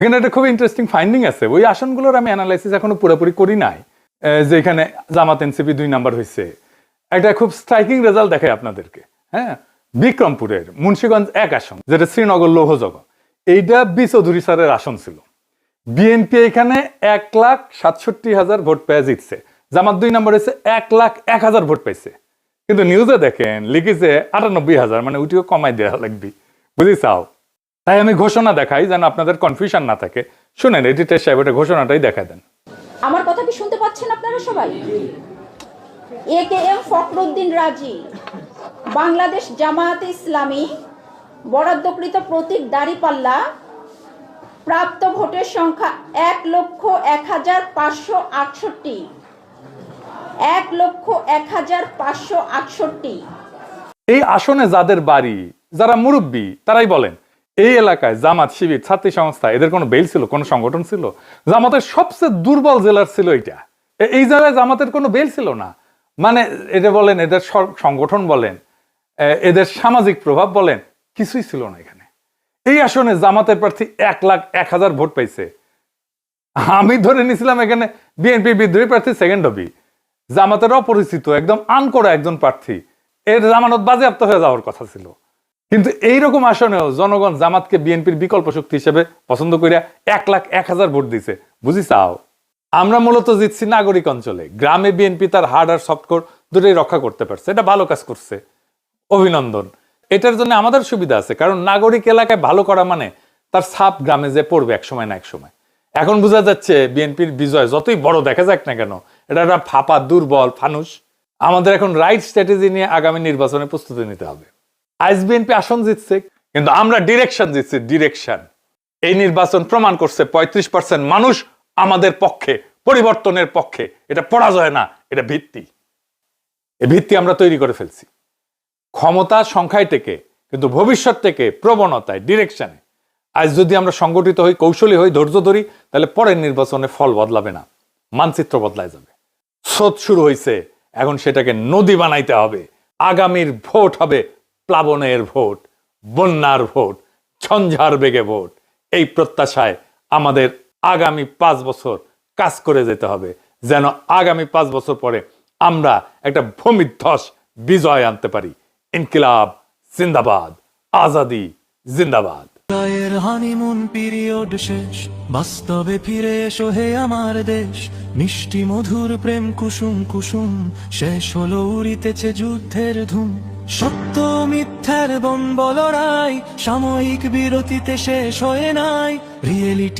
এখানে একটা খুব ইন্টারেস্টিং ফাইন্ডিং আছে। ওই আসনগুলোর আমি অ্যানালাইসিস এখনো পুরোপুরি করি নাই, যে এখানে জামাত এনসিপি 2 নাম্বার হয়েছে। একটা খুব স্ট্রাইকিং রেজাল্ট দেখায় আপনাদেরকে। হ্যাঁ, বিক্রমপুরের মুন্সিগঞ্জ 1 আসন, যেটা শ্রীনগর লৌহজগ, এইটা বি চৌধুরী স্যারের আসন ছিল। বিএনপি এখানে 1,67,000 ভোট পেয়ে জিতছে। জামাত 2 নাম্বার হয়েছে 1,01,000 ভোট পাইছে। কিন্তু নিউজে দেখেন লিখেছে 98,000, মানে ওইটিও কমাই দেওয়া লাগবে, বুঝি চাও। তাই আমি ঘোষণা দেখাই যেন আপনাদের কনফিউশন না থাকে। শুনেন, এডিটর সাহেব এটা ঘোষণাটাই দেখা দেন। আমার কথা কি শুনতে পাচ্ছেন আপনারা সবাই? AKM ফখরুদ্দিন রাজি, বাংলাদেশ জামায়াতে ইসলামী, বরাদ্দকৃত প্রতীক দাঁড়িপাল্লা, প্রাপ্ত ভোটের সংখ্যা 1,01,568। 1,01,568। এই আসনে যাদের বাড়ি, যারা মুরব্বী, তারাই বলেন এই এলাকায় জামাত, শিবির, ছাত্রী সংস্থা, এদের কোনো বেল ছিল, কোনো সংগঠন ছিল? জামাতের সবচেয়ে দুর্বল জেলার ছিল এইটা। এই জায়গায় জামাতের কোনো বেল ছিল না। মানে এটা বলেন, এদের সংগঠন বলেন, এদের সামাজিক প্রভাব বলেন, কিছুই ছিল না এখানে। এই আসনে জামাতের প্রার্থী 1,01,000 ভোট পাইছে। আমি ধরে নিছিলাম এখানে বিএনপি বিদ্রোহী প্রার্থী সেকেন্ড হবি। জামাতের অপরিচিত একদম আনকরা একজন প্রার্থী, এর জামানত বাজেয়াপ্ত হয়ে যাওয়ার কথা ছিল। কিন্তু এইরকম আসনেও জনগণ জামাতকে বিএনপির বিকল্প শক্তি হিসেবে পছন্দ করিয়া 1,01,000 ভোট দিছে। বুঝি চাও, আমরা মূলত জিতছি নাগরিক অঞ্চলে। গ্রামে বিএনপি তার হার্ড আর সফট কোর দুটোই রক্ষা করতে পারছে, এটা ভালো কাজ করছে, অভিনন্দন। এটার জন্য আমাদের সুবিধা আছে, কারণ নাগরিক এলাকায় ভালো করা মানে তার ছাপ গ্রামে যে পড়বে এক সময় না এক সময়। এখন বোঝা যাচ্ছে বিএনপির বিজয় যতই বড় দেখা যাক না কেন, এটা একটা ফাঁপা দুর্বল ফানুষ। আমাদের এখন রাইট স্ট্র্যাটেজি নিয়ে আগামী নির্বাচনে প্রস্তুতি নিতে হবে। আজ বিএনপি আসন জিতছে, কিন্তু আমরা ডিরেকশন জিতছি, ডিরেকশন। এই নির্বাচন প্রমাণ করছে 35% মানুষ আমাদের পক্ষে, পরিবর্তনের পক্ষে। এটা পরাজয় না, এটা ভিত্তি। এই ভিত্তি আমরা তৈরি করে ফেলছি। ক্ষমতা সংখ্যায় টেকে, কিন্তু ভবিষ্যৎ থেকে প্রবণতায়, ডিরেকশনে। আজ যদি আমরা সংগঠিত হই, কৌশলী হই, ধৈর্য ধরি, তাহলে পরের নির্বাচনে ফল বদলাবে না, মানচিত্র বদলায় যাবে। স্রোত শুরু হয়েছে, এখন সেটাকে নদী বানাইতে হবে। আগামীর ভোট হবে প্লাবনের ভোট, বন্যার ভোট, ঝঞ্ঝার বেগে ভোট। এই প্রত্যাশায় আমাদের আগামী 5 বছর কাজ করে যেতে হবে, যেন আগামী 5 বছর পরে আমরা একটা ভূমিধ্বস বিজয় আনতে পারি। ইনকিলাব জিন্দাবাদ, আজাদি জিন্দাবাদ। হানিমুন পিরিয়ড শেষ, বাস্তবে ফিরে এসো হে আমার দেশ। মিষ্টি মধুর প্রেম কুসুম কুসুম, শেষ হলো উড়িতেছে যুদ্ধের ধুম। সত্য মিথ্যার বন বলরাই সাময়িক বিরতিতে শেষ হয়ে নাই রিয়েলিটি।